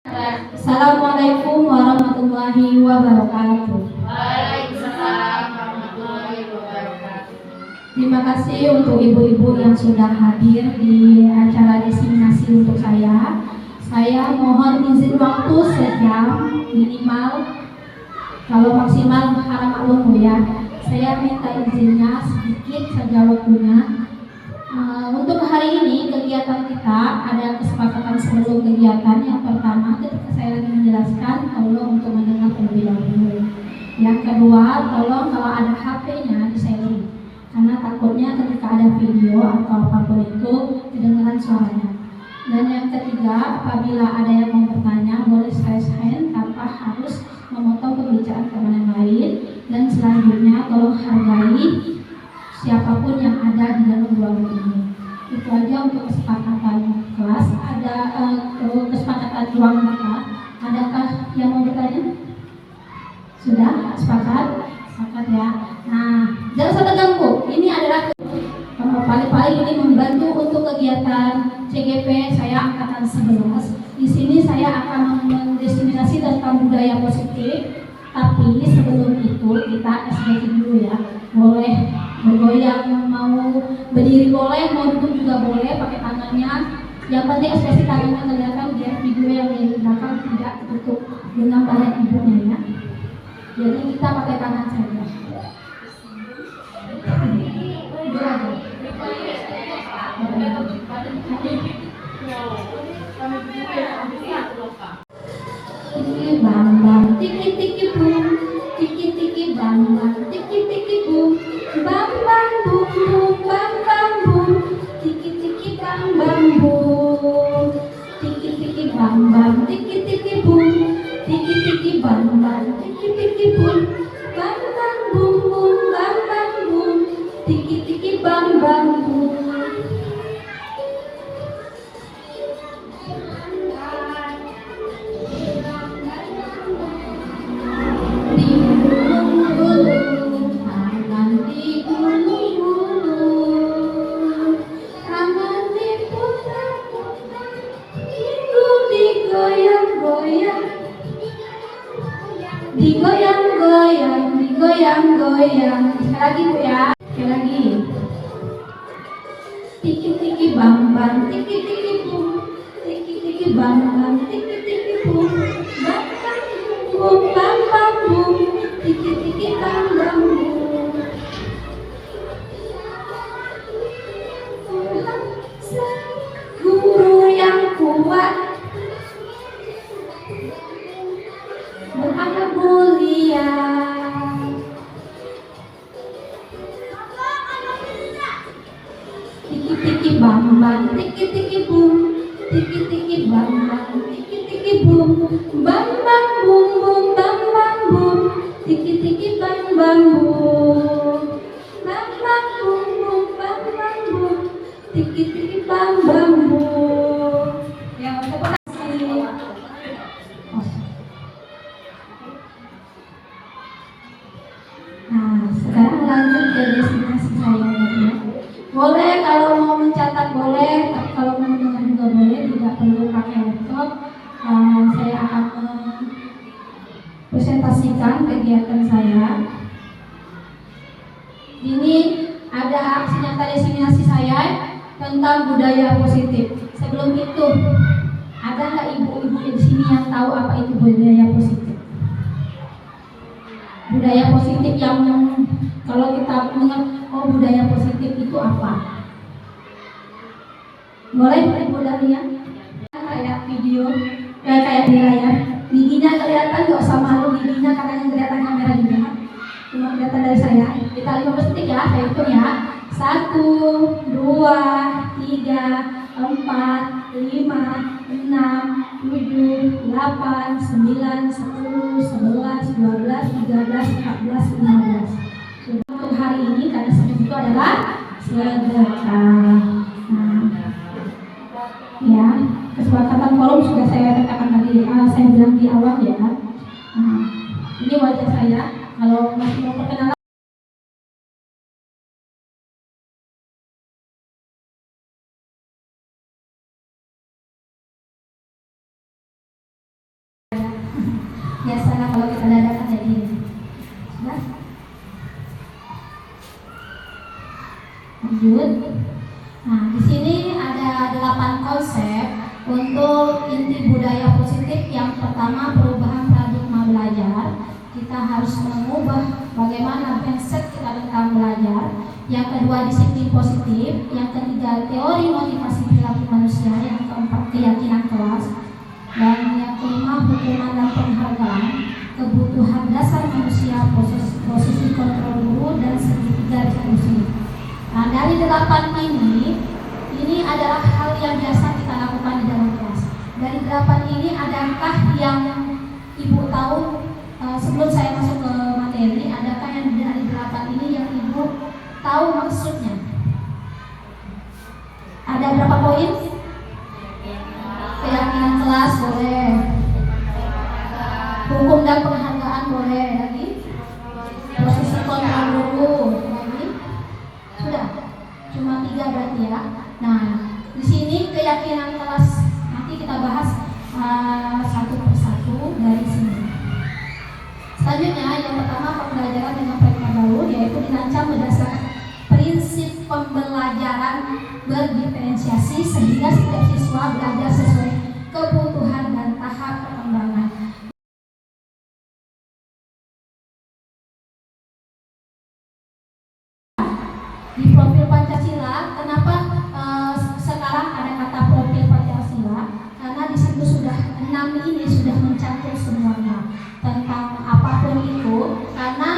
Assalamualaikum warahmatullahi wabarakatuh. Waalaikumsalam warahmatullahi wabarakatuh. Terima kasih untuk ibu-ibu yang sudah hadir di acara diseminasi untuk saya. Saya mohon izin waktu sejam minimal, kalau maksimal harap maklum Bu ya. Saya minta izinnya sedikit saja waktunya. Untuk hari ini kegiatan kita ada kesepakatan sebelum kegiatan. Yang pertama, ketika saya lagi menjelaskan, tolong untuk mendengar terlebih dahulu. Yang kedua, tolong kalau ada HP-nya di-silent, karena takutnya ketika ada video atau apapun itu kedengaran suaranya. Dan yang ketiga, apabila ada yang mau bertanya, boleh raise hand tanpa harus memotong pembicaraan teman yang lain. Dan selanjutnya, tolong hargai siapapun yang ada di dalam ruangan ini. Itu aja untuk kesepakatan kelas. Ada kesepakatan ruang kita. Adakah yang mau bertanya? Sudah sepakat? Sepakat ya. Nah, jangan sampai ganggu. Ini adalah paling-paling ini membantu untuk kegiatan CGP saya angkatan 11. Di sini saya akan mendiseminasi tentang budaya positif. Tapi sebelum itu kita SBC dulu ya. Boleh bergoyang, mau berdiri boleh, mau duduk juga boleh, pakai tangannya. Yang penting ekspresi tangannya kelihatan biar video yang di belakang tidak tertutup dengan badan ibunya ya. Jadi kita pakai tangan saja. Tiki bang bang, tiki tiki boom, tiki tiki bang bang, tiki tiki boom, bang bang boom boom, bang bang boom, tiki tiki bang bang boom, tiki tiki bang bang, tiki tiki boom, tiki tiki bang bang, tiki tiki boom, bang bang boom boom, bang bang boom, tiki tiki bang bang boom. Digoyang-goyang, digoyang-goyang. Sekali lagi Bu ya. Sekali lagi. Tiki-tiki bang-bang, tiki-tiki bum, tiki-tiki bang-bang, tiki-tiki bum, bang-bang bum, bang-bang bum, tiki-tiki bang-bang bum. Guru yang kuat, berakhlak mulia. Tiki-tiki bang-bang, tiki-tiki bum, tiki-tiki bang-bang, tiki-tiki bum, bang-bang bum bum, bang-bang bum, tiki-tiki bang-bang bum, bang-bang bum bum, bang-bang bum, tiki-tiki bang-bang bum. Ya, terima kasih. Nah, sekarang lanjut ke destinasi saya ya. Boleh kalau mau mencatat boleh, tapi kalau mau mendengar juga boleh, tidak perlu pakai laptop. Saya akan presentasikan kegiatan saya. Ini ada aksi nyata diseminasi saya tentang budaya positif. Sebelum itu, ada nggak ibu-ibu di sini yang tahu apa itu budaya positif? Budaya positif yang kalau kita mendengar, oh budaya positif itu apa? Boleh ibu Dahlia? Kayak video, kayak di layar. Giginya kelihatan, nggak usah malu giginya karena yang kelihatan kamera juga. Cuma kelihatan dari saya. Kita 15 detik ya, saya hitung ya. 1, 2, 3, 4, 5, 6, 7, 8, 9, 10, 11, 12, 13, 14, 15. Untuk hari ini karena sebelum itu adalah sedekah. Nah, ya, kesepakatan forum sudah saya katakan tadi, saya bilang di awal ya. Nah, ini wajah saya. Kalau masih mau perkenalan. Biasalah kalau kita dadakan kayak gini. Sudah? Lanjut. Nah, di sini ada 8 konsep untuk inti budaya positif. Yang pertama, perubahan paradigma belajar. Kita harus mengubah bagaimana mindset kita tentang belajar. Yang kedua, disiplin positif. Yang ketiga, teori motivasi perilaku manusia. Yang keempat, keyakinan kelas. Dan yang kelima, hukuman dan penghargaan. Kebutuhan dasar manusia, posisi kontrol guru, dan segitiga diskusi. Nah, dari 8 ini adalah hal yang biasa kita lakukan di dalam kelas. Dari 8 ini, adakah yang Ibu tahu sebelum saya masuk ke materi, adakah yang dari 8 ini yang Ibu tahu maksudnya? Ada berapa poin? Keyakinan kelas boleh, hukum dan penghargaan boleh, lagi posisi kontrol guru lagi, sudah cuma 3 berarti ya. Nah, di sini keyakinan kelas nanti kita bahas satu persatu dari sini. Selanjutnya, yang pertama, pembelajaran dengan paradigma baru, yaitu dirancang berdasarkan prinsip pembelajaran berdiferensiasi sehingga setiap siswa belajar sesuai kebutuhan dan tahap perkembangan. Di profil Pancasila, kenapa sekarang ada kata profil Pancasila? Karena di situ sudah 6 ini sudah mencakup semuanya tentang apapun itu. Karena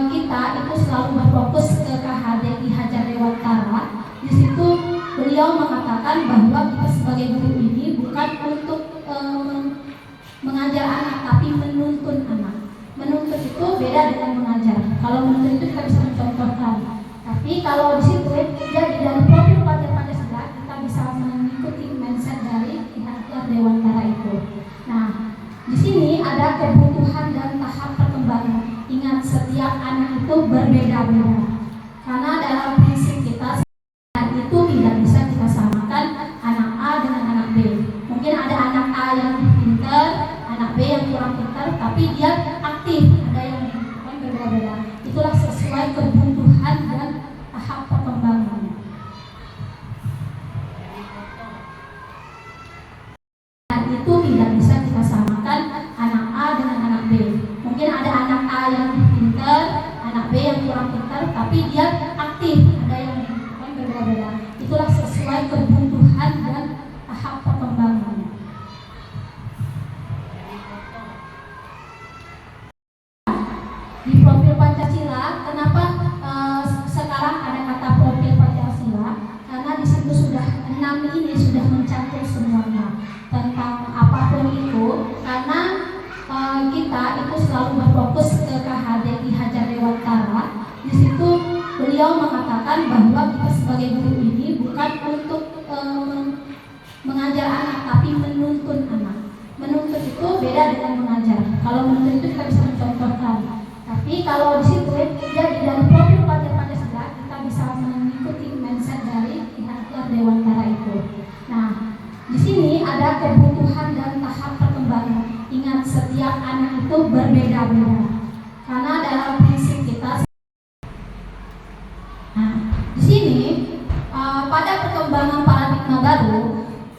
kita itu selalu berfokus ke KHD Ki Hajar Dewantara. Di situ beliau mengatakan bahwa kita sebagai guru ini bukan untuk mengajar anak, tapi menuntun anak. Menuntut itu beda dengan mengajar. Kalau menuntut itu kita bisa mencontohkan. Tapi kalau di situ jadi dari profil Pancasila kita bisa mengikuti mindset dari Ki Hajar Dewantara itu. Nah, di sini ada kebutuhan dan tahap perkembangan. Ingat, setiap anak itu berbeda-beda. Karena dalam prinsip kita itu tidak bisa kita samakan anak A dengan anak B. Mungkin ada anak A yang pintar, anak B yang kurang pintar, tapi dia aktif. Ada yang berbeda-beda. Itulah sesuai kebutuhan dan tahap perkembangannya. Dan itu tidak bisa kita samakan anak A dengan anak B. Mungkin ada anak A yang pintar, anak B yang kurang pintar, tapi dia aktif. Ada yang berbeda-beda. Itulah sesuai kebutuhan dan tahap perkembangannya. Di profil Pancasila, kenapa sekarang ada kata profil Pancasila? Karena di situ sudah 6 ini sudah mencakup semuanya tentang apapun itu. Karena kita itu selalu berfokus ke KHD Ki Hajar Dewantara. Di situ beliau mengatakan bahwa kita sebagai guru ini bukan untuk mengajar anak, tapi menuntun anak. Menuntut itu beda dengan mengajar. Kalau menuntut itu kita bisa mencontohkan. Tapi kalau di situ jadi dari profil Pancasila kita bisa mengikuti mindset dari Ki Hajar Dewantara itu. Nah, di sini ada kebutuhan dan tahap perkembangan. Ingat, setiap anak itu berbeda-beda. Karena dalam prinsip kita. Nah, di sini pada perkembangan paradigma baru,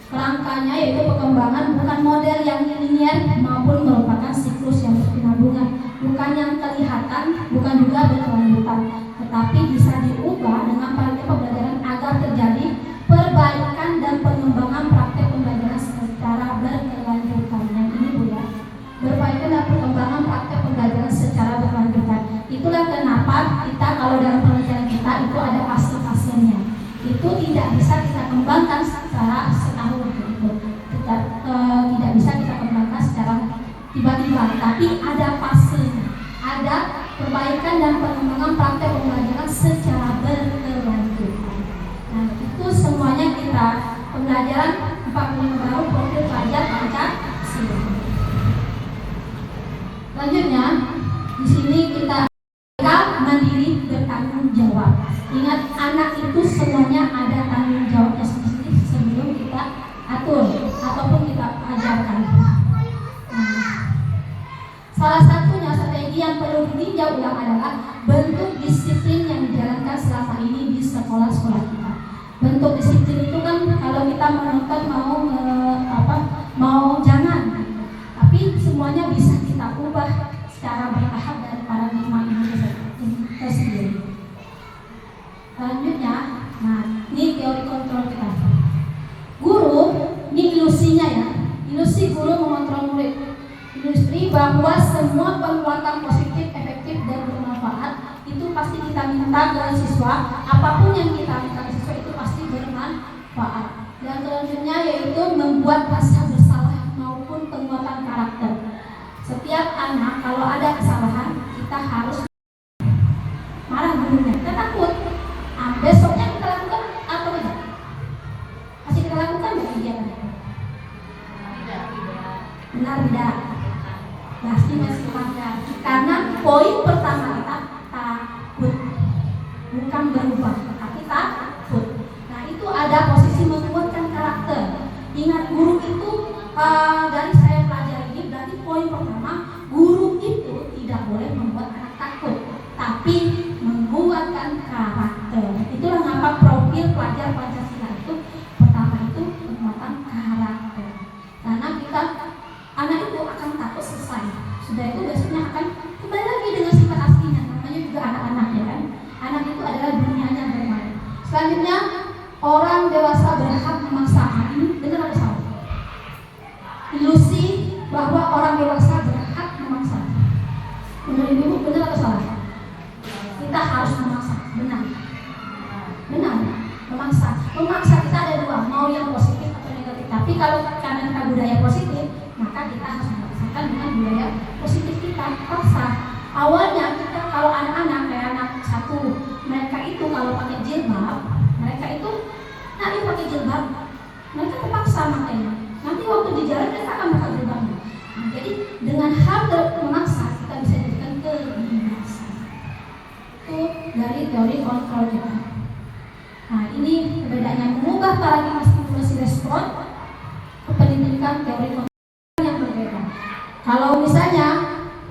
kerangkanya yaitu perkembangan bukan model yang linier maupun merupakan siklus yang berkesinambungan, bukan yang kelihatan, bukan juga berkelanjutan, tetapi bisa diubah dengan paradigma pembelajaran agar terjadi perbaikan dan pengembangan praktek pembelajaran secara berkelanjutan. Yang ini Bu ya, perbaikan dan pengembangan praktek pembelajaran secara berkelanjutan. Itulah kenapa kita kalau dalam pelajaran kita itu ada fase-fasenya. Itu tidak bisa kita kembangkan secara setahun gitu. Tidak bisa kita kembangkan secara tiba-tiba, tapi ada fase, ada perbaikan dan pengembangan praktek pembelajaran secara berkelanjutan. Nah, itu semuanya kita pembelajaran 45 baru profil pelajar Pancasila. Selanjutnya, di sini kita mandiri bertanggung jawab. Ingat, anak itu semuanya ada tanggung jawabnya sendiri sebelum kita atur ataupun kita ajarkan. Nah, ditinjau ulang adalah bentuk disiplin yang dijalankan selama ini di sekolah-sekolah kita. Bentuk disiplin itu kan kalau kita menonton mau jangan, tapi semuanya bisa kita ubah secara bertahap dari paradigma ini tersendiri. Selanjutnya, nah ini teori kontrol kita. Guru, ini ilusinya ya, ilusi guru mengontrol murid. Ilusi bahwa semua penguatan positif, efektif dan bermanfaat itu pasti kita minta ke siswa. Apapun yang kita minta ke siswa itu pasti bermanfaat. Dan selanjutnya yaitu membuat rasa bersalah maupun penguatan karakter. Setiap anak kalau ada kesalahan kita harus marah gurunya. Kita takut. Besoknya kita lakukan atau tidak? Masih kita lakukan nggak kegiatan? Benar tidak? Pasti masih ada. Karena poin pertama kita takut, bukan berubah, tapi takut. Nah itu ada posisi menguatkan karakter. Ingat guru itu dari saya pelajari ini berarti poin pertama, guru itu tidak boleh membuat anak takut, tapi menguatkan karakter. Itulah mengapa profil pelajar Pancasila itu pertama itu penguatan karakter. Karena kita anak itu akan takut selesai. Sudah itu besoknya akan kembali lagi dengan sifat aslinya. Namanya juga anak-anak ya kan. Anak itu adalah dunianya bermain. Selanjutnya orang dewasa berhak memaksa. Ini benar atau salah? Ilusi bahwa orang dewasa berhak memaksa. Menurut ibu benar atau salah? Kita harus memaksa. Benar. Benar. Memaksa. Memaksa kita ada dua, mau yang positif atau negatif. Tapi kalau karena kita budaya positif, maka kita harus memaksakan dengan budaya positif kita. Paksa. Awalnya kita kalau anak-anak kayak anak satu, mereka itu kalau pakai jilbab, mereka itu nanti pakai jilbab, mereka terpaksa makanya. Nanti waktu di jalan mereka akan pakai jilbabnya. Nah, jadi dengan hal memaksa kita bisa jadikan kebiasaan. Itu dari teori kontrol kita. Nah ini bedanya mengubah paradigma stimulasi respon ke pendidikan teori kontrol yang berbeda. Kalau misalnya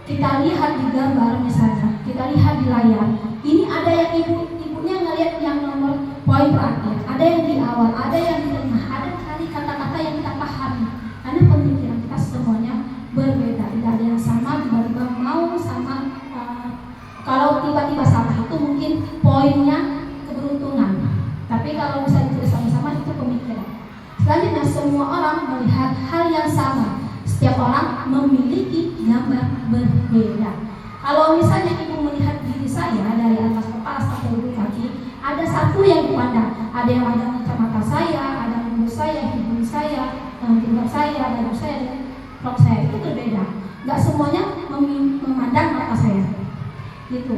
kita lihat di gambar, misalnya kita lihat di layar, ini ada yang ibunya ngelihat yang nomor poin terakhir, ada yang di awal, ada yang di tengah, ada kali kata-kata yang kita pahami. Karena pemikiran kita semuanya berbeda, tidak ada yang sama, tiba-tiba mau sama. Kalau tiba-tiba sama itu mungkin poinnya keberuntungan. Tapi kalau bisa ditulis sama-sama itu pemikiran. Selanjutnya semua orang melihat hal yang sama. Setiap orang memiliki gambar berbeda. Kalau misalnya ibu melihat diri saya dari atas kepala sampai ujung kaki, ada satu yang dipandang. Ada yang ada kacamata saya, ada mulut saya, hidung saya, tingkat saya, dada saya, dan rok saya itu berbeda. Gak semuanya memandang mata saya. Gitu.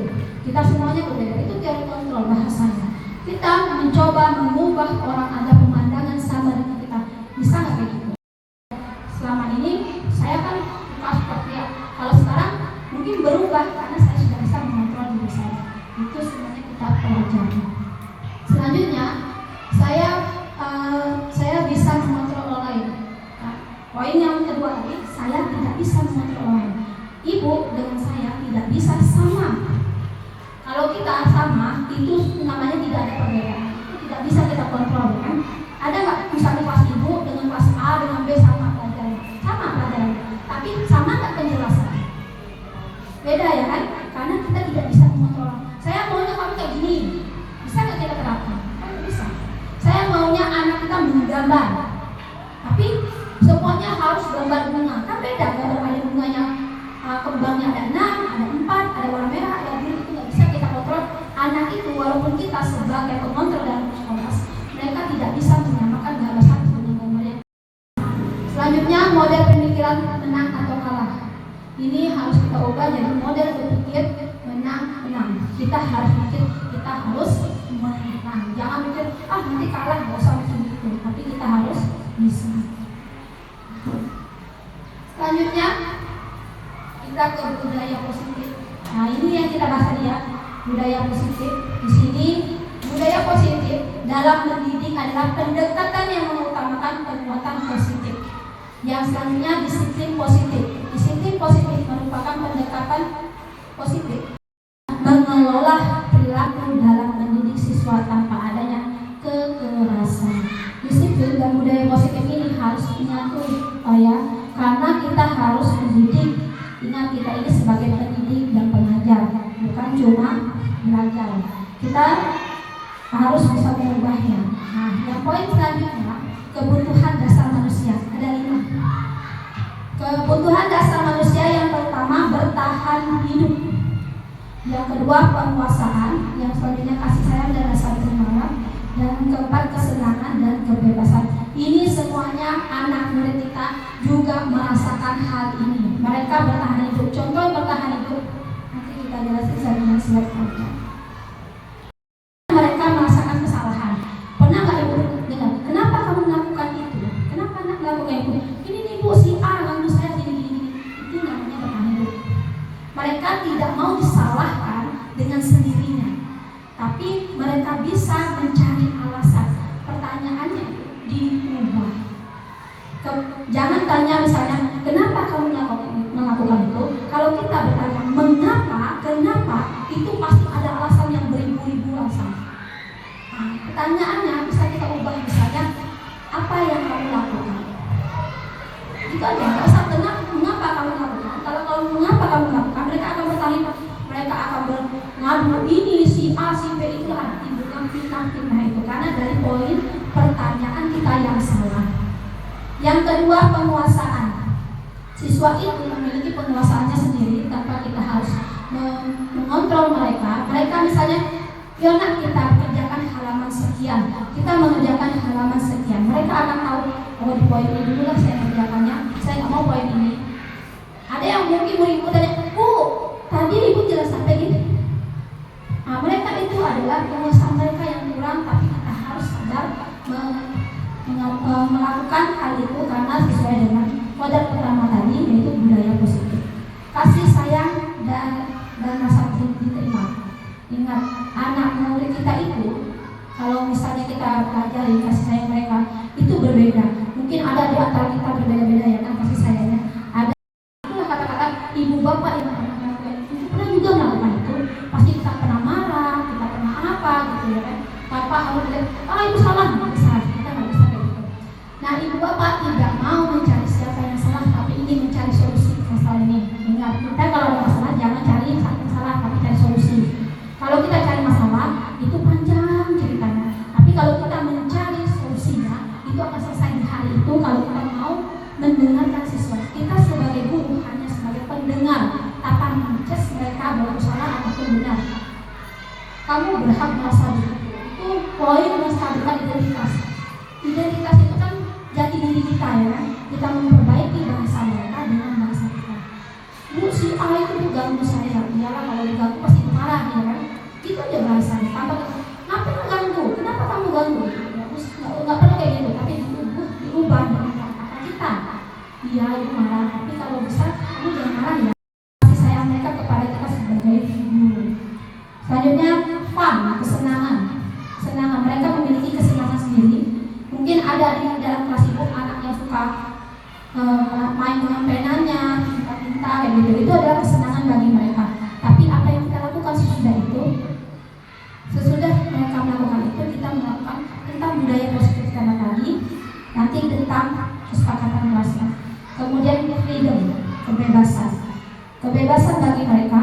Kita semuanya berbeda. Itu teori kontrol bahasanya. Kita mencoba mengubah orang ada pemandangan sama dengan kita. Bisa nggak kayak gitu? Selama ini saya kan seperti ya. Kalau sekarang mungkin berubah karena saya sudah bisa mengontrol diri saya. Itu semuanya kita pelajari. Selanjutnya saya bisa mengontrol orang lain. Nah, poin yang kedua tadi, saya tidak bisa mengontrol orang lain. Ibu dengan saya tidak bisa sama. Kalau kita sama, itu namanya tidak ada perbedaan. Itu tidak bisa kita kontrol kan? Ada nggak misalnya kelas ibu dengan kelas A dengan B sama pelajaran? Sama pelajaran, tapi sama nggak penjelasan? Beda ya kan? Karena kita tidak bisa mengontrol. Saya maunya kamu kayak gini, bisa nggak kita terapkan? Kan bisa. Saya maunya anak kita menggambar, tapi semuanya harus gambar bunga. Kan beda, gambar ada bunganya, kembangnya ada 6, ada 4, ada warna merah, ada biru. Itu nggak bisa kita kontrol. Anak itu walaupun kita sebagai pengontrol dalam sekolah, mereka tidak bisa menyamakan gambar satu dengan gambar yang. Selanjutnya model pemikiran menang atau kalah. Ini harus kita ubah jadi model berpikir menang-menang. Kita harus pikir kita harus menang. Jangan mikir nanti kalah nggak usah mikir gitu. Tapi kita harus bisa. Selanjutnya kita ke budaya positif. Nah ini yang kita bahas tadi ya, budaya positif. Di sini budaya positif dalam mendidik adalah pendekatan yang mengutamakan penguatan positif. Yang selanjutnya disiplin positif. Disiplin positif merupakan pendekatan positif saya, karena kita harus mendidik. Ingat, kita ini sebagai pendidik dan pengajar, bukan cuma belajar. Kita harus bisa mengubahnya. Nah, yang poin selanjutnya, kebutuhan dasar manusia. Ada 5. Kebutuhan dasar manusia yang pertama, bertahan hidup. Yang kedua, penguasaan. Yang selanjutnya, kasih sayang dan rasa berharap. Dan keempat, kesenangan dan kebebasan. Ini semuanya anak murid kita juga merasakan hal ini. Mereka bertahan hidup. Contoh bertahan hidup, nanti kita jelasin dengan slide selanjutnya. Mereka merasakan kesalahan. Pernah nggak ibu dengar? Kenapa kamu melakukan itu? Kenapa anak melakukan itu? Ini nih bu, si A ganggu saya gini. Itu namanya bertahan hidup. Mereka tidak mau disalahkan dengan sendirinya, tapi mereka bisa mencari alasan. Pertanyaannya diubah. Jangan tanya misalnya, kenapa kamu melakukan itu? Kalau kita bertanya, kenapa, itu pasti ada alasan yang beribu-ribu alasan. Nah, pertanyaannya bisa kita ubah, misalnya, apa yang kamu lakukan? Itu aja, nggak usah mengapa kamu lakukan. Kalau mengapa kamu lakukan, mereka akan bertanya, mereka akan mengadu ini si A, si B, itu ada timbulkan fitnah itu karena dari poin pertanyaan kita yang salah. Yang kedua, penguasaan. Siswa itu memiliki penguasaannya sendiri tanpa kita harus mengontrol mereka. Mereka misalnya, Yona, kita kerjakan halaman sekian, kita mengerjakan halaman sekian. Mereka akan tahu, oh di poin ini dulu lah saya kerjakannya, saya nggak mau poin ini. Ada yang mungkin ibu tanya, Bu, tadi ibu jelas sampai gini. Nah, mereka itu adalah penguasaan mereka yang kurang, tapi kita harus sadar melakukan hal itu karena sesuai dengan modal pertama tadi, yaitu budaya positif. Kasih sayang dan rasa diterima. Ingat, anak murid kita itu, kalau misalnya kita pelajari kasih sayang mereka, itu berbeda. Mungkin ada di antara kita berbeda-beda ya kan kasih sayangnya. Ada itulah kata-kata ibu bapak yang pernah juga melakukan itu. Pasti kita pernah marah, kita pernah apa gitu ya kan. Bapak harus bilang, itu salah, kita nggak bisa kayak gitu. Nah, ibu bapak tidak mau mencari siapa yang salah, tapi ingin mencari solusi masalah ini. Ingat, kita kalau ada masalah jangan cari siapa yang salah, tapi cari solusi. Kalau kita cari masalah, itu panjang ceritanya. Tapi kalau kita mencari solusinya, itu akan selesai di hari itu kalau kita mau mendengarkan siswa. Kita sebagai guru hanya sebagai pendengar, tanpa menjudge mereka bahwa salah ataupun benar. Kamu berhak merasa begitu. Itu poin menstabilkan identitas. Identitas itu kan jati diri kita ya kan. Kita memperbaiki bahasa mereka dengan bahasa kita. Bu, si A itu ganggu saya. Iyalah, kalau diganggu pasti marah ya kan. Itu aja bahasanya. Kenapa kamu ganggu? Kenapa kamu ganggu? Nggak perlu kayak gitu, tapi diubah dengan kata kita. Iya, itu marah, tapi kalau besar kamu jangan marah ya. Kasih sayang mereka kepada kita sebagai guru. Selanjutnya, fun, kesenangan. Kesenangan, mereka memiliki kesenangan sendiri. Mungkin ada di dalam kelas ibu anak yang suka main dengan penanya, pinta-pinta kayak gitu. Itu adalah kesenangan bagi mereka. Tapi apa yang kita lakukan sesudah itu? Sesudah mereka melakukan itu, kita melakukan tentang budaya positif karena tadi, nanti tentang kesepakatan kelasnya. Kemudian freedom, kebebasan. Kebebasan bagi mereka,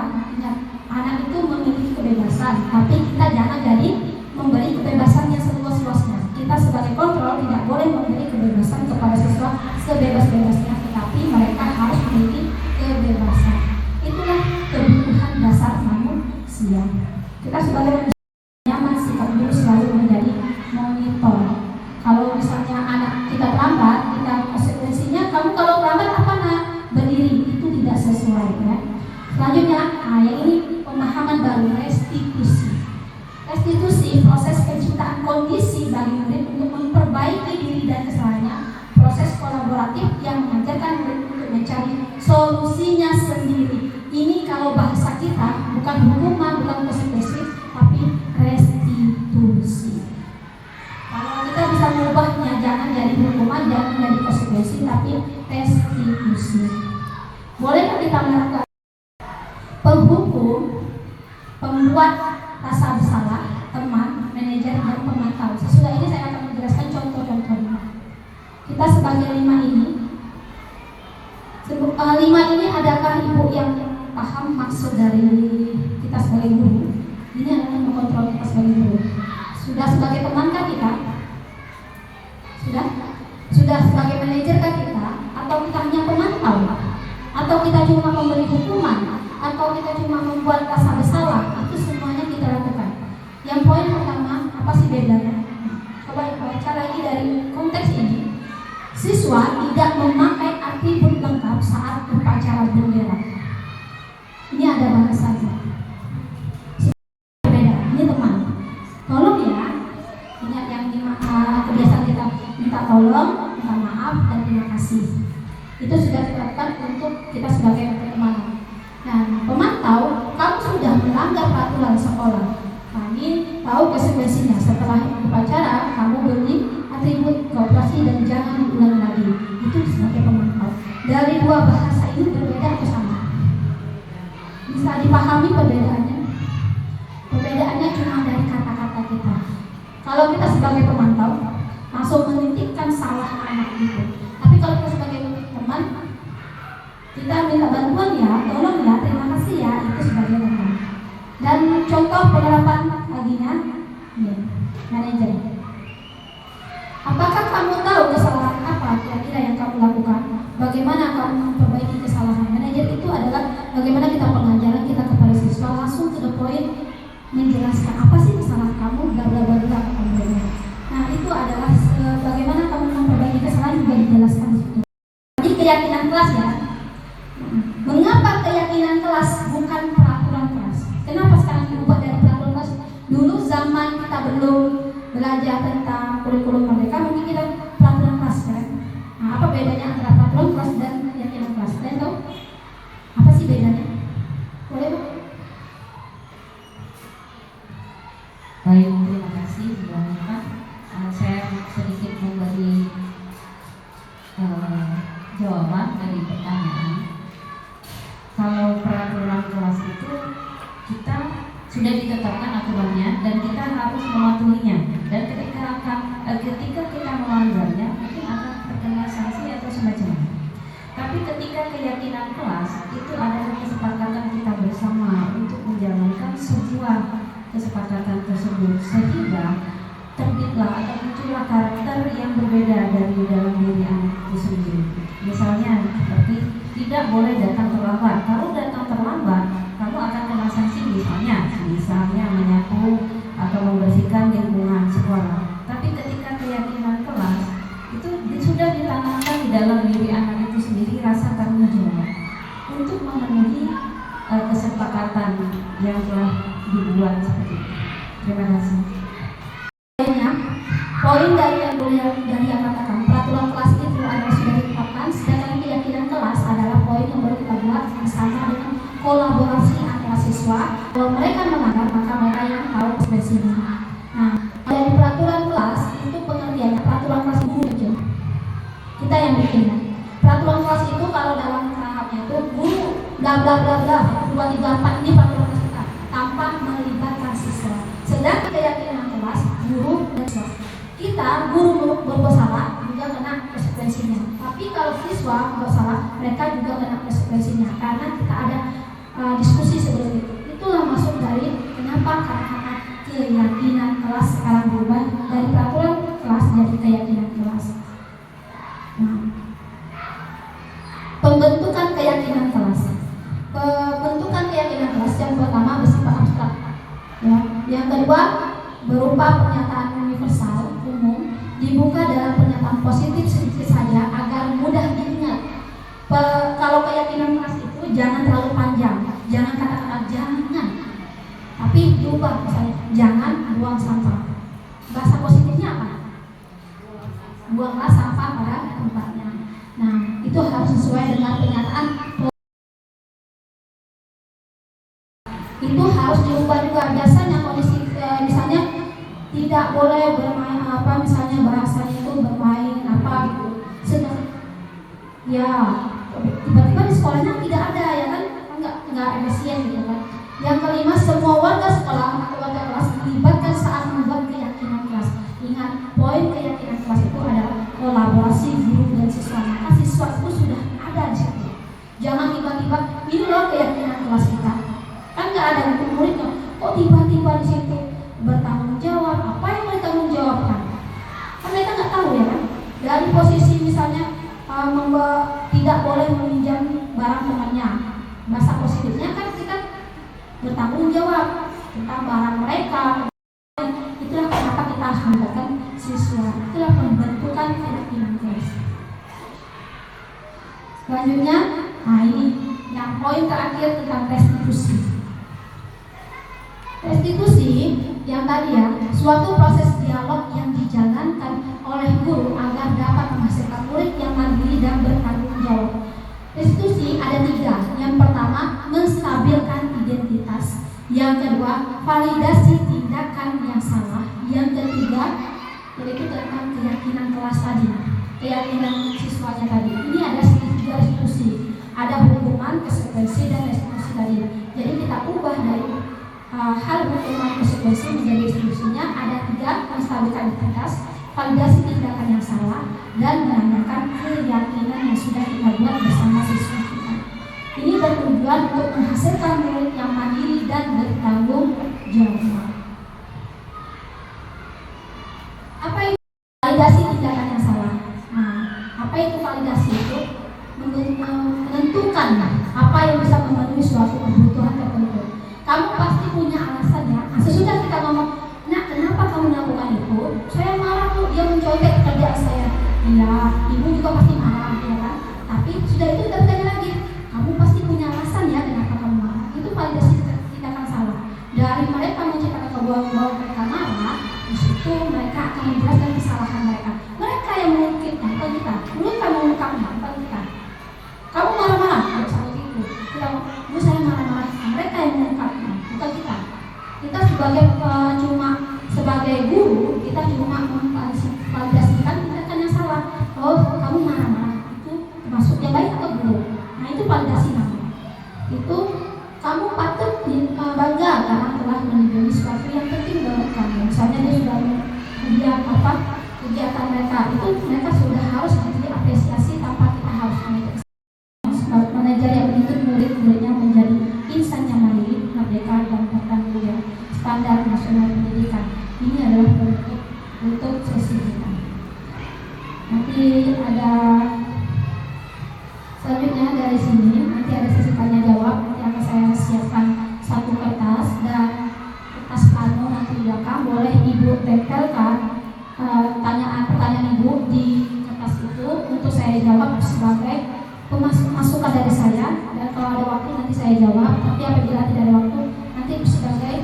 anak itu memiliki kebebasan, tapi kita jangan jadi memberi kebebasan yang seluas-luasnya. Kita sebagai kontrol tidak boleh memberi kebebasan kepada siswa sebebas-bebasnya, tetapi mereka harus memiliki kebebasan. Itulah kebutuhan dasar manusia. Kita sebagai manusia nyaman sikap guru selalu menjadi monitor. Kalau misalnya anak kita terlambat, kita konsekuensinya kamu kalau terlambat apa nak? Berdiri, itu tidak sesuai ya. Selanjutnya, yang ini pemahaman baru, restitusi. Restitusi proses penciptaan kondisi bagi murid untuk memperbaiki diri dan kesalahannya. Proses kolaboratif yang mengajarkan murid untuk mencari solusinya sendiri. Ini kalau bahasa kita bukan hukuman, bukan konsekuensi, tapi restitusi. Kalau kita bisa mengubahnya, jangan jadi hukuman, jangan jadi konsekuensi, tapi restitusi. Bolehkah kita melakukan penghukum, pembuat rasa bersalah, teman, manajer, dan pemantau? Sesudah ini saya akan menjelaskan contoh-contohnya. Kita sebagai 5 ini, Lima ini adakah ibu yang paham maksud dari kita sebagai guru? Ini adalah mengontrol kita sebagai guru. Sudah sebagai teman kan kita? Sudah sebagai manajer kan kita? Atau kita hanya pemantau? Atau kita cuma memberi hukuman? Atau kita cuma membuat rasa bersalah? Itu semuanya kita lakukan. Yang poin pertama, apa sih bedanya? Coba baca lagi dari konteks ini. Siswa tidak memakai atribut lengkap saat upacara bendera. Ini ada batasannya. Beda. Ini teman. Tolong ya. Ingat yang kebiasaan kita minta tolong, minta maaf, dan terima kasih. Itu sudah dilakukan untuk kita sebagai pertemanan. Nah, pemantau, kamu sudah melanggar peraturan sekolah. Kami tahu konsekuensinya. Setelah upacara, kamu beri atribut kooperasi dan jangan diulangi lagi. Itu sebagai pemantau. Dari dua bahasa ini berbeda atau sama? Bisa dipahami perbedaannya? Perbedaannya cuma dari kata-kata kita. Kalau kita sebagai pemantau langsung menitikkan salah anak itu. Tapi kalau kita sebagai teman, kita minta bantuan ya, tolong ya, terima kasih ya, itu sebagai teman. Dan contoh penerapan laginya, ya, manajer. Apakah kamu tahu kesalahan apa kira-kira yang kamu lakukan? Bagaimana kamu memperbaiki kesalahan? Manajer itu adalah bagaimana kita pengajaran kita kepada siswa langsung to the point, menjelaskan apa sih kesalahan kamu, bla bla bla bla. Nah, itu adalah bagaimana kamu memperbaiki kesalahan juga dijelaskan di situ. Jadi keyakinan kelas ya. Mengapa keyakinan kelas bukan peraturan kelas? Kenapa sekarang diubah dari peraturan kelas? Dulu zaman kita belum belajar tentang kurikulum merdeka, mungkin kita peraturan kelas kan. Nah, apa bedanya antara peraturan kelas dan keyakinan kelas? Kalian tahu? Apa sih bedanya? Boleh Bu? Baik, terima kasih Bu Anita. Saya sedikit memberi jawaban dari pertanyaan. Kalau peraturan kelas itu kita sudah ditetapkan aturannya dan kita harus mematuhinya. Dan ketika kita melanggarnya mungkin akan terkena sanksi atau semacamnya. Tapi ketika keyakinan kelas itu adalah kesepakatan kita bersama untuk menjalankan sebuah kesepakatan tersebut, sehingga terbitlah atau muncullah karakter yang berbeda dari dalam diri anak itu sendiri. Misalnya seperti tidak boleh datang terlambat. Kalau datang terlambat, kamu akan kena sanksi, misalnya menyapu atau membersihkan lingkungan sekolah. Tapi ketika keyakinan kelas itu sudah ditanamkan di dalam diri anak itu sendiri rasa tanggung jawab untuk memenuhi kesepakatan yang telah dibuat seperti itu. Terima kasih. Poin dari yang dari yang katakan peraturan kelas itu adalah sudah ditetapkan, sedangkan keyakinan kelas adalah poin yang baru kita buat bersama dengan kolaborasi antara siswa. Kalau mereka melanggar, maka mereka yang tahu konsekuensinya. Nah, dari peraturan kelas itu pengertiannya peraturan kelas itu bikin. Kita yang bikinnya. Peraturan kelas itu kalau dalam tahapnya itu guru bla bla bla bla 2, 3, 4 ini peraturan kelas kita tanpa melibatkan siswa. Sedangkan keyakinan kelas guru dan siswa. Kita guru berbuat salah juga kena konsekuensinya. Tapi kalau siswa berbuat salah, mereka juga kena konsekuensinya karena kita ada diskusi sebelum itu. Itulah maksud dari kenapa kata-kata keyakinan kelas sekarang berubah dari peraturan kelas jadi keyakinan kelas. Nah, pembentukan keyakinan kelas. Pembentukan keyakinan kelas yang pertama bersifat abstrak. Ya, yang kedua berupa pernyataan universal umum, dibuka dalam pernyataan positif sedikit saja agar mudah diingat. Kalau keyakinan kelas itu jangan terlalu panjang, jangan kata-kata jangan, tapi diubah misalnya jangan buang sampah. Bahasa positifnya apa? Buanglah sampah pada tempatnya. Nah, itu harus sesuai dengan pernyataan. Itu harus diubah juga. Biasanya kondisi misalnya tidak boleh bermain apa, misalnya bahasanya itu bermain apa gitu. Sedang ya tiba-tiba di sekolahnya tidak ada ya kan, nggak efisien gitu kan. Yang kelima, semua warga sekolah atau warga kelas dilibatkan saat membuat keyakinan kelas. Ingat, poin keyakinan kelas itu adalah kolaborasi guru dan siswa. Maka siswa itu sudah ada di situ. Jangan tiba-tiba ini loh keyakinan kelas kita. Kan nggak ada buku muridnya. Kok tiba-tiba di situ bertanggung jawab? Apa yang mereka tanggung jawabkan? Kan mereka nggak tahu ya kan. Dari posisi misalnya tidak boleh meminjam barang temannya. Bahasa positifnya kan kita bertanggung jawab tentang barang mereka. Itulah kenapa kita harus melibatkan siswa. Itulah pembentukan keyakinan kelas. Selanjutnya, nah ini yang poin terakhir tentang restitusi. Restitusi yang tadi ya, suatu proses dialog yang dijalankan oleh guru agar dapat menghasilkan murid yang mandiri dan bertanggung jawab. Restitusi ada 3. Yang pertama, menstabilkan identitas. Yang kedua, validasi tindakan yang salah. Yang ketiga, yaitu tentang keyakinan kelas tadi, keyakinan siswanya tadi. Ini ada 3 restitusi. Ada hukuman, konsekuensi, dan restitusi tadi. Jadi kita ubah dari hal hukuman konsekuensi menjadi restitusinya. Ada 3, menstabilkan identitas, validasi tindakan yang salah, dan menanyakan keyakinan yang sudah kita buat bersama siswa kita. Ini bertujuan untuk menghasilkan murid yang mandiri dan bertanggung jawab. Apa itu validasi tindakan yang salah? Nah, apa itu validasi? Itu menentukan apa yang bisa memenuhi suatu kebutuhan tertentu. Kamu pasti punya alasan ya. Sesudah kita ngomong, nah kenapa kamu melakukan itu? Saya marah tuh, dia mencontek kerjaan saya. Iya, ibu juga pasti marah, ya kan? Tapi sudah itu kita bertanya lagi, kamu pasti punya alasan ya kenapa kamu marah. Itu validasi tindakan salah. Dari mereka menciptakan bahwa mereka marah, di situ mereka akan menjelaskan kesalahan mereka. Mereka yang mengungkitkan, bukan kita. Mereka mengungkapnya, bukan kita. Kamu marah-marah, kalau seperti itu. Bu saya marah-marah. Mereka yang mengungkapnya, bukan kita. Kita sebagai guru, kita cuma memvalidasikan tindakan yang salah. Oh, kamu marah-marah. Itu termasuk yang baik atau belum? Nah, itu validasi namanya. Itu kamu patut bangga karena telah menjadi sesuatu yang penting buat kamu. Misalnya dia sudah kegiatan mereka itu mereka sudah harus diberi apresiasi tanpa kita harus manajer yang menuntut murid-muridnya menjadi insan yang mandiri, merdeka dan bertanggung jawab standar nasional pendidikan. Ini adalah bentuk untuk sesi kita. Nanti ada selanjutnya dari sini nanti ada sesi tanya jawab yang akan saya siapkan satu kertas dan kertas plano nanti di belakang. Boleh ibu tempelkan pertanyaan ibu di kertas itu untuk saya jawab sebagai masukan dari saya, dan kalau ada waktu nanti saya jawab. Tapi apabila tidak ada waktu nanti sebagai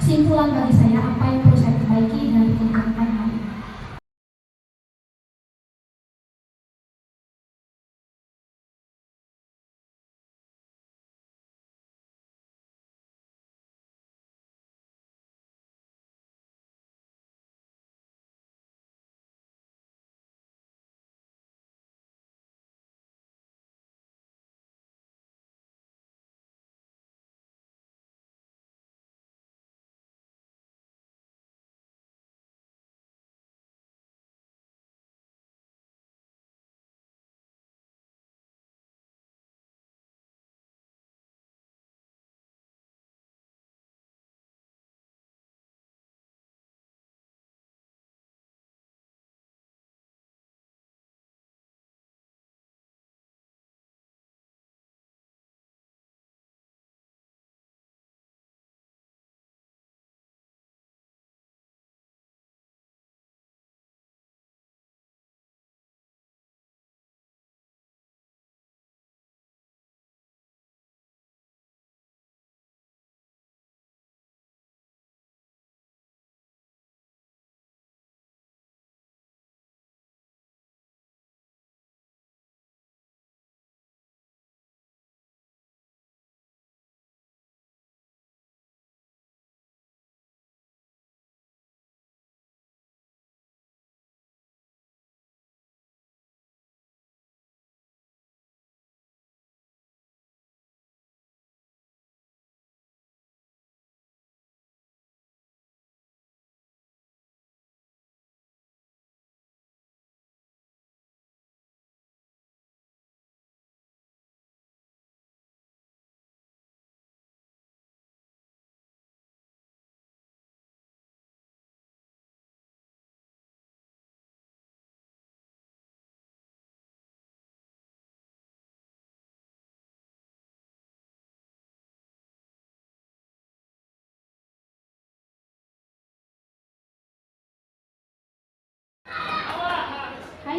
kesimpulan bagi saya apa yang perlu saya perbaiki dari pendidikan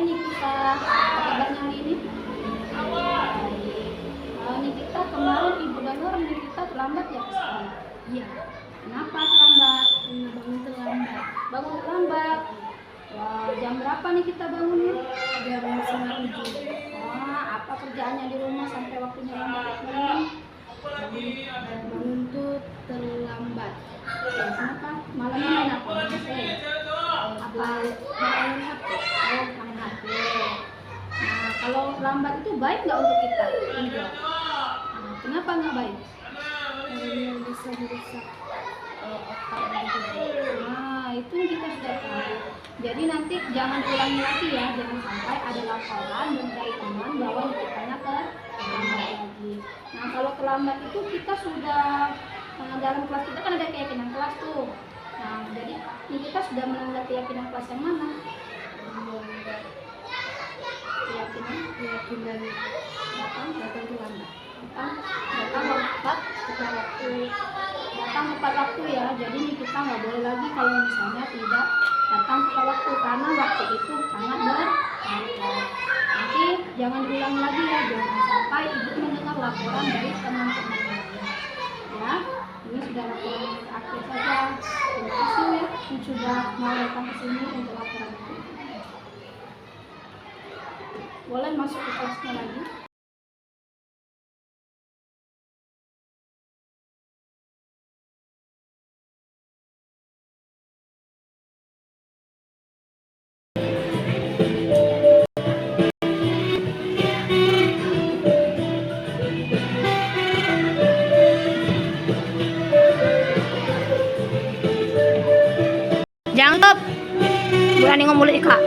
ini kita? Kabarnya hari ini? Ini kita kemarin Ibu dengar ini kita terlambat ya ke sekolah? Iya. Kenapa terlambat? Bangun terlambat. Bangun terlambat. Wah, jam berapa nih kita bangunnya? Jam 9.07. Apa kerjaannya di rumah sampai waktunya lambat? Bangun tuh terlambat. Kenapa? Malamnya main apa? Apa main HP? Oh, main HP. Nah, kalau lambat itu baik nggak untuk kita? Enggak. Nah, kenapa nggak baik? Karena bisa merusak otak dan tubuh. Nah, itu yang kita sudah tahu. Jadi nanti jangan ulangi lagi ya, jangan sampai ada laporan dan dari teman bahwa kitanya terlambat lagi. Nah, kalau terlambat itu kita sudah dalam kelas kita kan ada keyakinan kelas tuh. Nah, jadi ini kita sudah melanggar keyakinan kelas yang mana? Keyakinan datang terlambat. Datang tepat waktu ya. Jadi ini kita nggak boleh lagi kalau misalnya tidak datang tepat waktu, karena waktu itu sangat berharga. Nanti jangan diulang lagi ya, jangan sampai ibu mendengar laporan dari teman-teman lain. Ya, ini sudah laporan akhir saja. Terima kasih ya yang sudah mau datang ke sini untuk laporan itu. Boleh masuk ke kelasnya lagi. Jangan top. Berani ngomong Ika.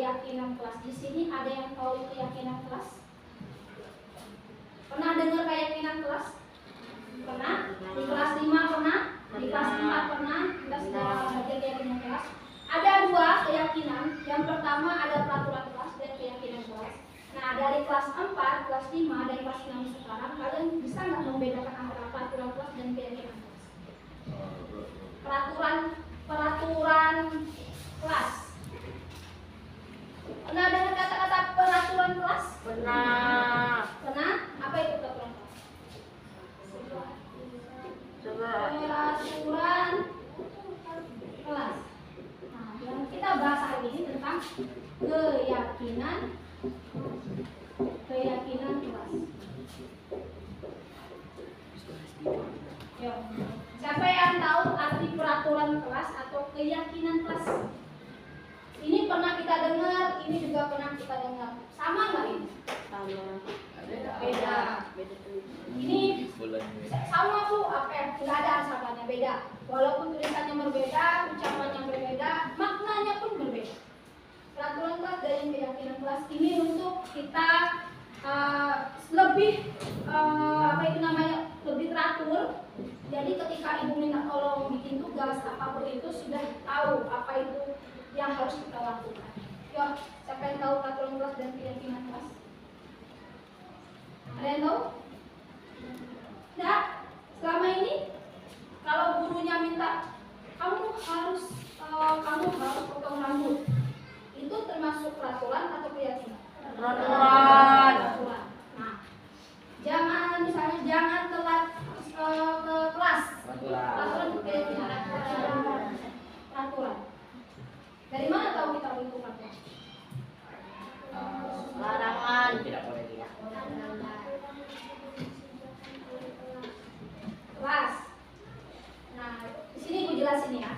keyakinan kelas. Di sini ada yang tahu keyakinan kelas? Pernah dengar keyakinan kelas? Pernah? Di kelas 5 pernah? Di kelas 4 pernah? Kita sudah belajar keyakinan kelas. Ada dua keyakinan. Yang pertama ada peraturan kelas dan keyakinan kelas. Nah, dari kelas 4, kelas 5, dan kelas 6 sekarang, kalian bisa nggak membedakan antara peraturan kelas dan keyakinan kelas? peraturan kelas. Pernah dengar kata-kata peraturan kelas? Pernah. Pernah? Apa itu peraturan kelas? Peraturan kelas. Nah, yang kita bahas hari ini tentang keyakinan kelas. Yuk. Siapa yang tahu arti peraturan kelas atau keyakinan kelas? Ini pernah kita dengar, ini juga pernah kita dengar. Sama nggak ini? Sama. Beda. Ini sama Bu, apa ya? Nggak ada samanya, beda. Walaupun tulisannya berbeda, ucapannya berbeda, maknanya pun berbeda. Peraturan kelas dan keyakinan kelas ini untuk kita lebih lebih teratur. Jadi ketika ibu minta tolong bikin tugas apapun itu sudah tahu apa itu yang harus kita lakukan. Yuk, siapa yang tahu peraturan kelas dan keyakinan kelas? Ada yang tahu? Tidak. Selama ini kalau gurunya minta kamu harus potong rambut, itu termasuk peraturan atau keyakinan? Peraturan. Nah, jangan telat ke kelas. Peraturan keyakinan. Peraturan. Dari mana tahu kita itu peraturan? Larangan. Kelas. Nah, di sini gue jelasin ya.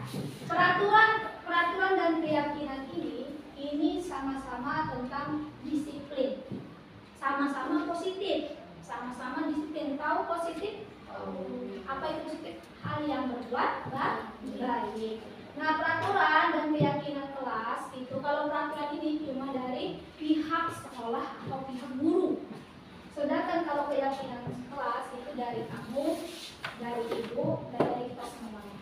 Peraturan dan keyakinan ini sama-sama tentang disiplin. Sama-sama positif. Sama-sama disiplin. Tahu positif? Apa itu positif? Hal yang berbuat baik. Nah, peraturan dan keyakinan kelas itu, kalau peraturan ini cuma dari pihak sekolah atau pihak guru. Sedangkan kalau keyakinan kelas itu dari kamu, dari ibu, dan dari kita semuanya.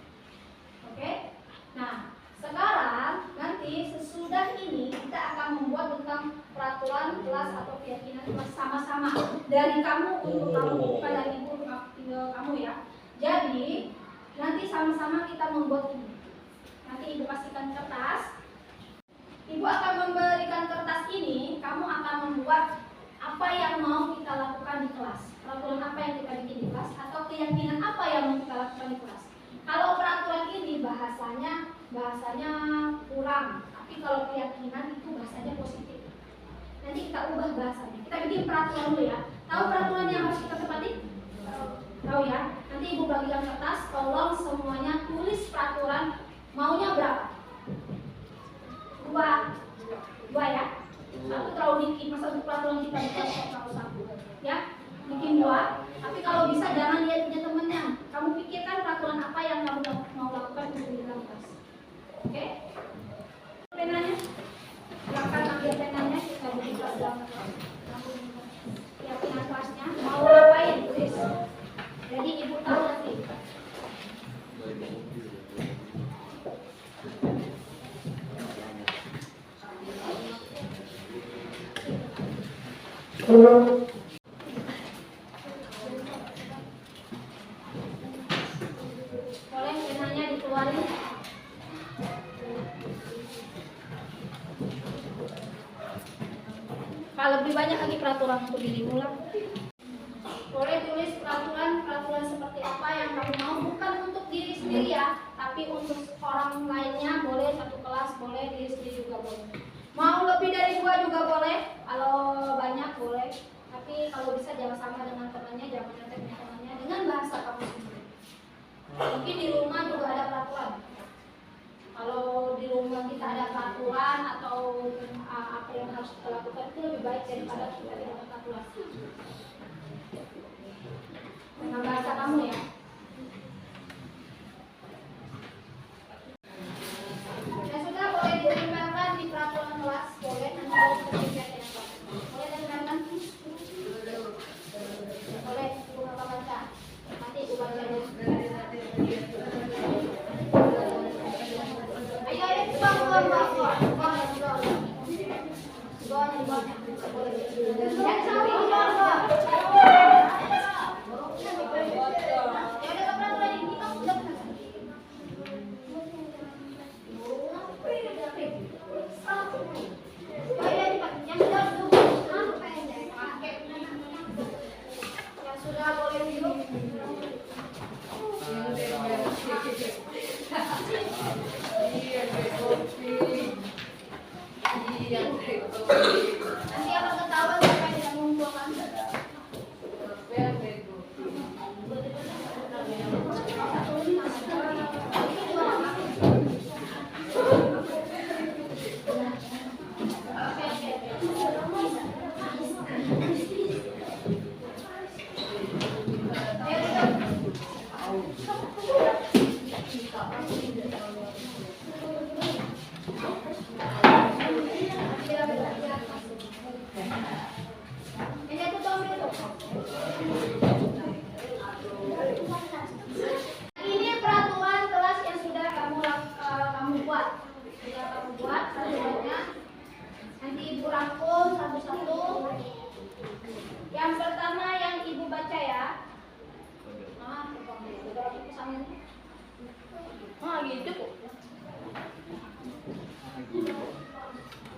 Oke? Nah, sekarang nanti sesudah ini kita akan membuat tentang peraturan kelas atau keyakinan kelas sama-sama dari kamu untuk kamu, bukan dari ibu untuk kamu ya. Jadi nanti sama-sama kita membuat ini. Nanti ibu kasihkan kertas. Ibu akan memberikan kertas ini, kamu akan membuat apa yang mau kita lakukan di kelas. Peraturan apa yang kita bikin di kelas atau keyakinan apa yang mau kita lakukan di kelas. Kalau peraturan ini bahasanya kurang, tapi kalau keyakinan itu bahasanya positif. Nanti kita ubah bahasanya. Kita bikin peraturan dulu ya. Tahu peraturan yang harus kita tepati? Tahu ya. Nanti ibu bagikan kertas, tolong semuanya tulis peraturan maunya berapa? Dua ya. Satu terlalu dikit, masa untuk peraturan kita terlalu satu ya. Bikin dua. Tapi kalau bisa jangan lihat punya temennya. Kamu pikirkan peraturan apa yang kamu mau lakukan untuk di dalam kelas. Oke? Penanya, silakan ambil penanya, kita beri kelas dalam kelas. Keyakinan kelasnya mau ngapain tulis. Jadi ibu tahu nanti. Boleh penanya dikeluarin. Kalau lebih banyak lagi peraturan untuk dirimu lah. Boleh tulis peraturan seperti apa yang kamu mau, bukan untuk diri sendiri ya, tapi untuk orang lainnya boleh, satu kelas boleh, diri sendiri juga boleh. Mau lebih dari 2 juga boleh, kalau banyak boleh. Tapi kalau bisa jangan sama dengan temannya, jangan nyontek dengan temannya, dengan bahasa kamu sendiri. Mungkin di rumah juga ada peraturan. Kalau di rumah kita ada peraturan atau apa yang harus kita lakukan itu lebih baik daripada kita tidak ada peraturan. Dengan bahasa kamu ya. Ya sudah, boleh ditempelkan di peraturan kelas, boleh nanti kita cek ya. Boleh ditempelkan? Boleh, ibu baca. Nanti ibu baca dulu. Ayo, buang. Ya, sampai di bawah. Ya udah, peraturan ini kita sudah Nanti akan ketahuan siapa yang tidak mengumpulkan. Ini peraturan kelas yang sudah kamu buat. Sudah kamu buat peraturannya. Nanti ibu rangkum satu-satu. Yang pertama yang ibu baca ya. Gitu kok.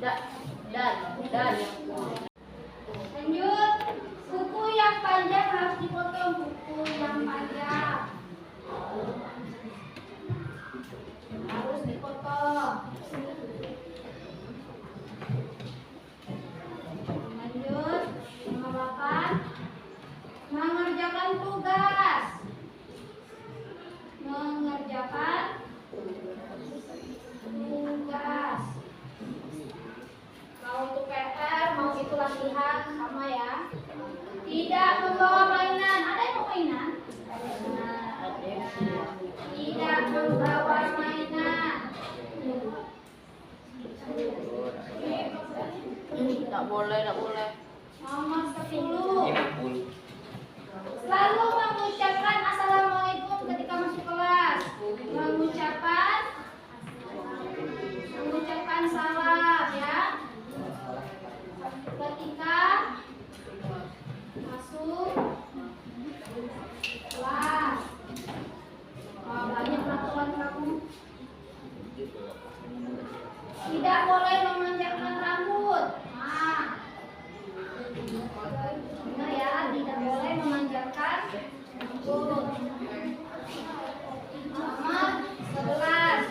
Dan. Lanjut. Buku yang panjang harus dipotong. Buku yang panjang harus dipotong. Lanjut. Nomor 8. Mengerjakan tugas. Mengerjakan tugas. Mau untuk PR, mau itu latihan sama ya. Tidak membawa mainan. Ada yang mau mainan? Tidak membawa mainan. Tak boleh. Nomor 10. Selalu mengucapkan assalamualaikum ketika masuk kelas. Mengucapkan salam ya. Ketika masuk kelas. Wah, banyak peraturan kamu. Tidak boleh memanjangkan rambut. Nah, benar ya, tidak boleh memanjangkan rambut. Nomor 11.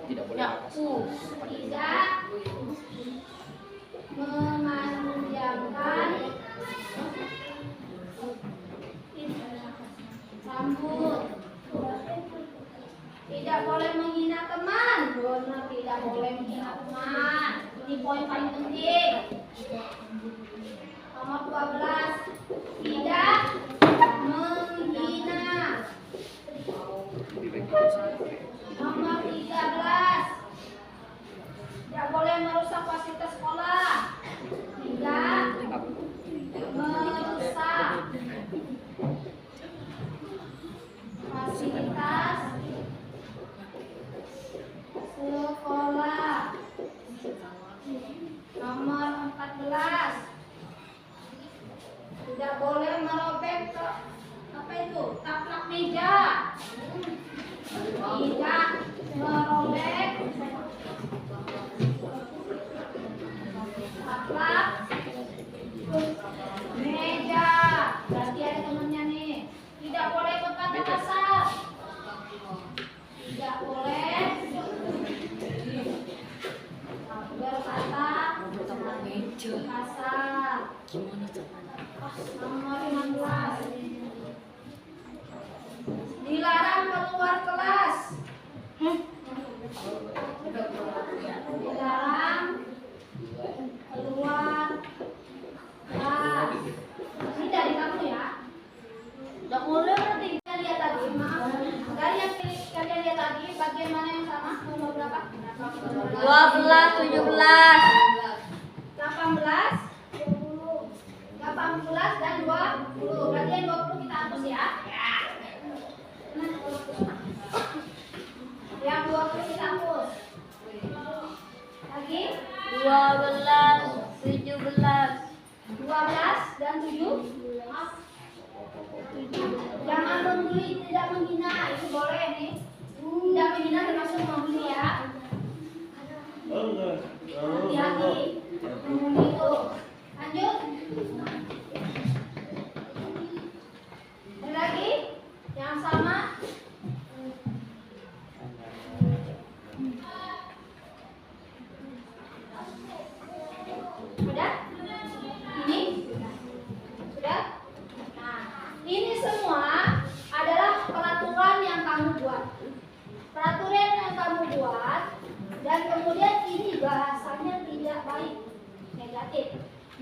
Tidak boleh. Tidak memanjangkan rambut. Tidak boleh menghina teman. Benar, tidak boleh menghina teman. Ini poin paling penting. Nomor 12. Tidak menghina. Nomor 13. Tidak boleh merusak fasilitas sekolah. Tidak merusak fasilitas sekolah. Nomor 14. Tidak boleh merobek taplak meja. Tidak merobek taplak meja. Berarti ada temannya nih. Tidak boleh berkata kasar. Tidak boleh berkata kasar. Nomor 15. Dilarang keluar kelas. Dilarang keluar kelas. Ini dari kamu ya. Tak boleh berarti. Kita lihat tadi, maaf. Dari yang kalian lihat tadi, bagian mana yang sama? Nomor berapa? 12, 17. 18, 18 dan 20. Berarti yang 20 kita hapus ya. Yang 20 kita hapus. Lagi? 12, 17. 12 dan 7. Jangan membuli, tidak menghina. Itu boleh nih. Tidak menghina termasuk membuli ya. Hati-hati. Membuli itu. Lanjut. Ada lagi? Yang sama?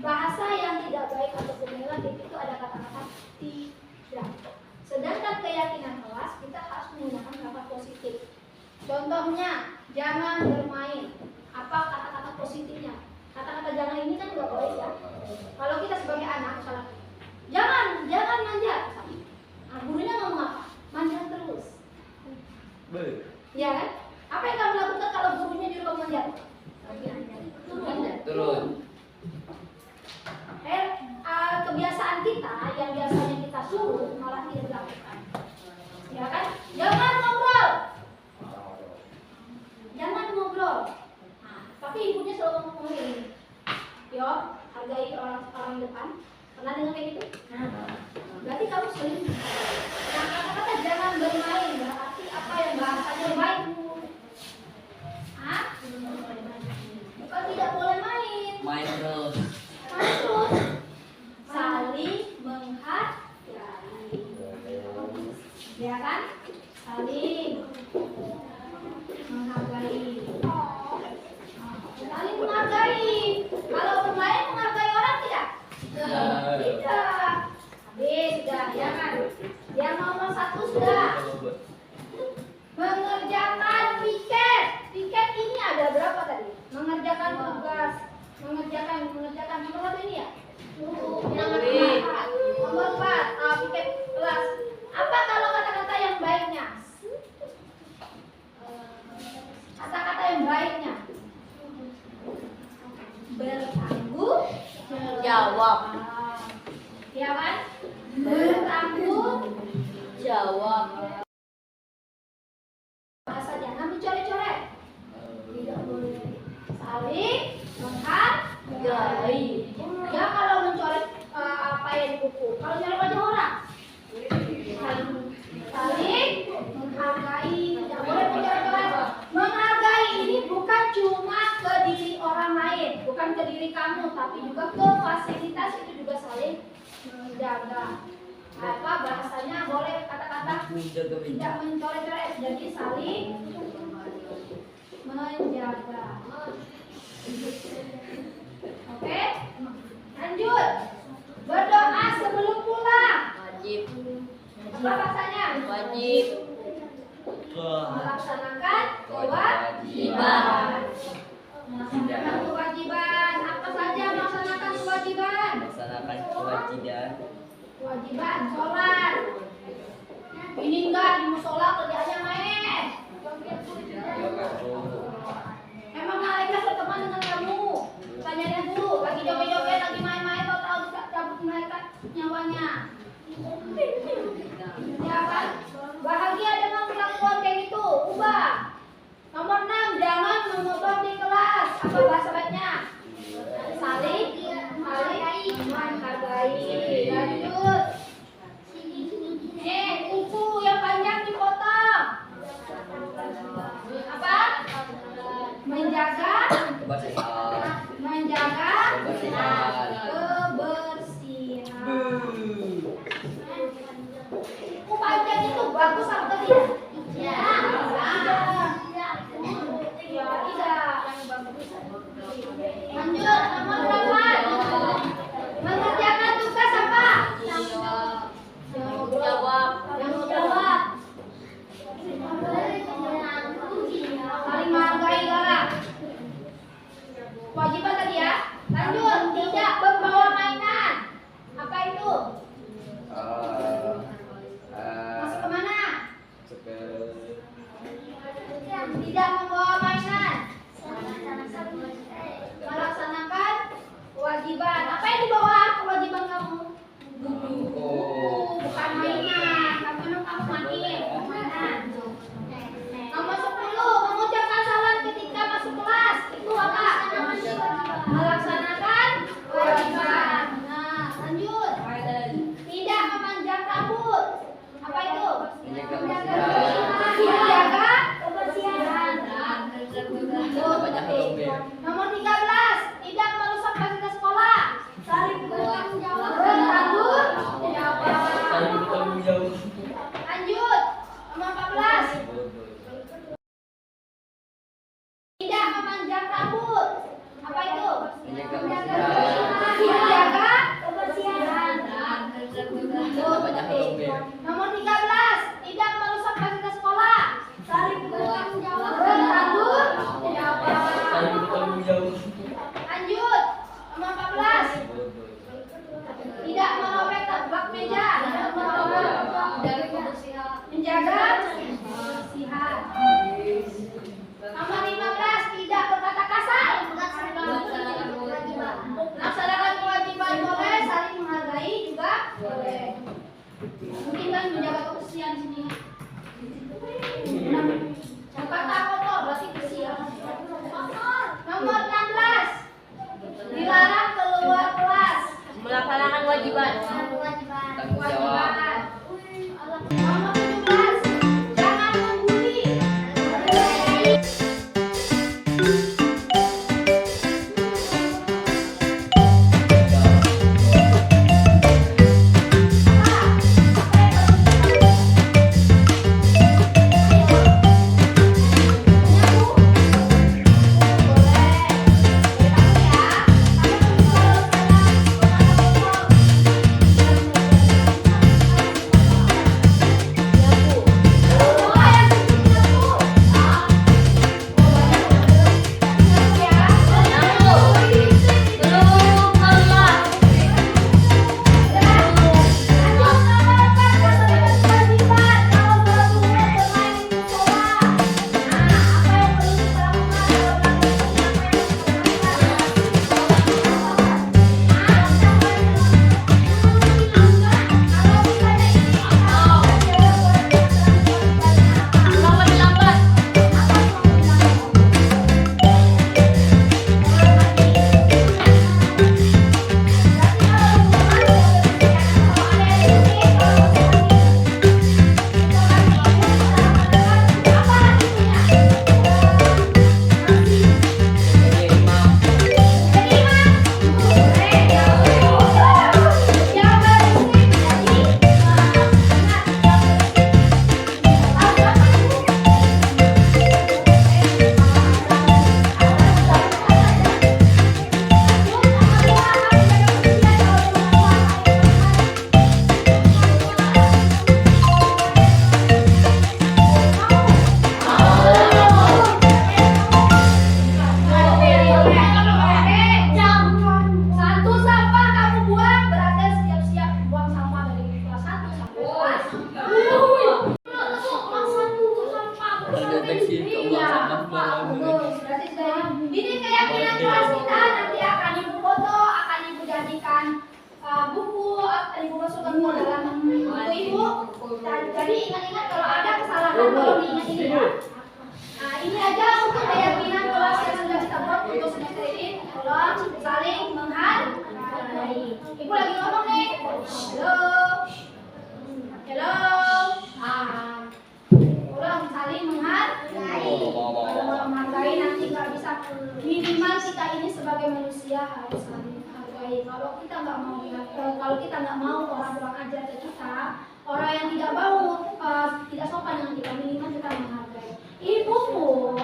bahasa yang tidak baik ataupun negatif itu ada kata-kata tidak. Sedangkan keyakinan kelas kita harus menggunakan kata positif. Contohnya, jangan bermain. Apa kata-kata positifnya? Kata-kata jangan ini kan nggak baik ya. Kalau kita sebagai anak misalnya, jangan manja. Nah, gurunya ngomong apa? Manja terus. Iya kan? Apa yang kamu lakukan kalau gurunya nyuruh kamu manja? Turun. Kebiasaan kita yang biasanya kita suruh malah tidak dilakukan. Ya kan? Jangan ngobrol. Nah, tapi ibunya selalu ngomong ini. Yo, hargai orang depan. Pernah dengar kayak gitu? Nah, berarti kamu sering. Nah, kata-kata jangan bermain berarti apa yang bahasanya baik? Hah? Bukan tidak boleh main. Main terus. Main terus. Saling menghargai. Ya kan? Saling menghargai. Saling menghargai. Kalau bermain menghargai orang tidak? Tidak. Habis sudah, ya kan? Yang nomor 1 sudah. Mengerjakan piket. Piket ini ada berapa tadi? Mengerjakan tugas. Mengerjakan nomor berapa ini ya? Nomor 4. Piket kelas. Apa kalau kata-kata yang baiknya? Kata-kata yang baiknya. Bertanggung Jawab. Ya kan? Bertanggung Jawab. bahasa jangan mencoret-coret. Tidak boleh. Saling menghargai. Ya kalau mencoret apa yang di buku. Kalau nyari wajah orang. Saling menghargai. Tidak boleh mencoret-coret. Menghargai ini bukan cuma ke diri orang lain, bukan ke diri kamu, tapi juga ke fasilitas itu juga saling menjaga. Apa bahasanya boleh kata-kata tidak mencoret-coret, jadi saling menjaga. Oke, lanjut. Berdoa sebelum pulang. Wajib. Apa bahasanya? Wajib. Melaksanakan kewajiban. Melaksanakan kewajiban. Apa saja melaksanakan kewajiban? Melaksanakan kewajiban. Kewajiban sholat. Ini enggak di musola kerjanya main. Emang malaikat berteman dengan kamu? Tanyain dulu. Lagi joget-joget, lagi main-main, tahu bisa cabut malaikat nyawanya. Ya kan? Bahagia dengan perlakuan kayak gitu. Ubah. Nomor 6, jangan mengobrol di kelas. Apa bahasa baiknya? Saling menghargai. Lanjut. Buku yang panjang dipotong. Apa? Menjaga kebersihan. Buku panjang itu bagus apa tadi? Ya, tidak. Lanjut, nomor 8. Mengerjakan tugas apa? Jawab. Yang jawab. Saling menghargai orang. Kewajiban tadi ya. Lanjut, tidak membawa mainan. Apa itu? Masuk kemana? Tidak membawa mainan. Melaksanakan kewajiban. Apa yang dibawa kewajiban kamu? Buku, bukan mainan. Kamu main. Nomor 10, mengucapkan salam ketika masuk kelas. Itu apa? Lanjut. Nomor 14. Tidak merobek bak meja. Tidak merobek. Menjaga kebersihan. Nomor 15. Tidak berkata kasar. Melaksanakan kewajiban boleh, saling menghargai juga boleh. Mungkin kan menjaga kebersihan di sini. Jakarta kotor berarti bersih ya. Nomor 16. Dilarang keluar kelas. Melaksanakan kewajiban. Tanggung jawab. Nomor 17. Jangan membuli. Satu sampah kamu buang, berarti siap-siap buang sampah dari kelas 1 sampai kelas 3. Kelas 1 Mendeteksi keuangan sampah berarti sudah ini keyakinan kelas kita nanti akan ibu foto, akan ibu jadikan buku, akan ibu masukkan ke dalam buku ibu. Jadi ingat-ingat kalau ada kesalahan tolong diingat ini ya. Nah ini aja untuk keyakinan kelas yang sudah kita buat untuk semester ini. Tolong saling menghargai. Ibu lagi ngomong nih. Halo. Halo. Tolong saling menghargai. Kalau menghargai nanti nggak bisa, minimal kita ini sebagai manusia harus saling menghargai. Kalau kita nggak mau orang kurang ajar ke kita, orang yang tidak mau tidak sopan dengan kita, minimal kita menghargai. Ibu pun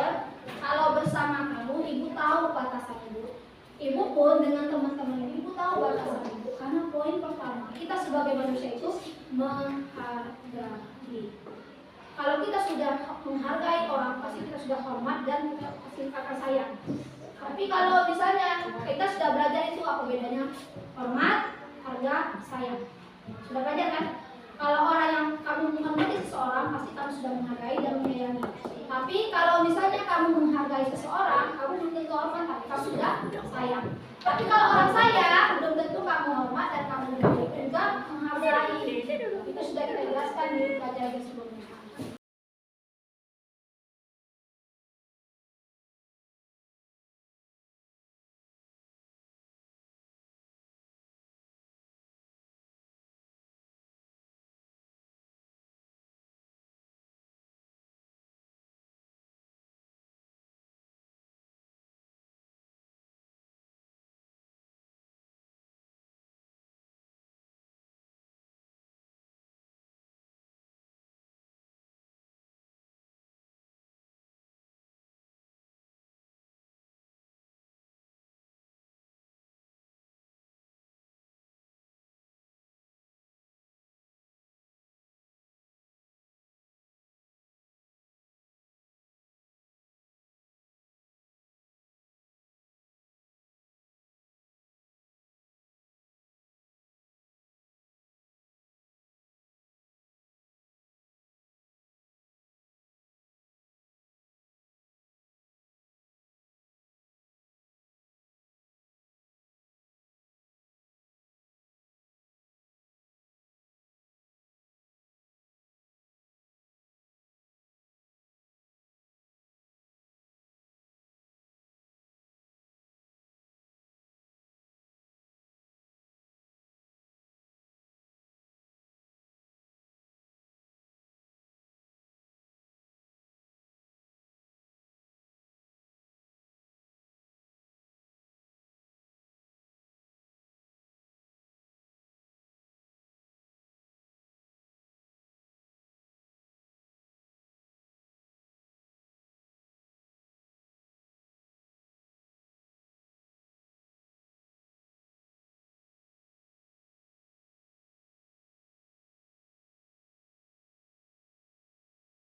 kalau bersama kamu, ibu tahu batasan ibu. Ibu pun dengan teman-teman ibu tahu batasan ibu. Karena poin pertama, kita sebagai manusia itu menghargai. Kalau kita sudah menghargai orang, pasti kita sudah hormat dan kita pasti akan sayang. Tapi kalau misalnya kita sudah belajar itu apa bedanya? Hormat, harga, sayang. Sudah belajar kan? Kalau orang yang kamu menghormati seseorang, pasti kamu sudah menghargai dan menyayangi. Tapi kalau misalnya kamu menghargai seseorang, kamu belum tentu hormat, tapi kamu sudah sayang. Tapi kalau orang sayang, belum tentu kamu hormat dan kamu juga menghargai. Itu sudah kita jelaskan di pelajaran tersebut.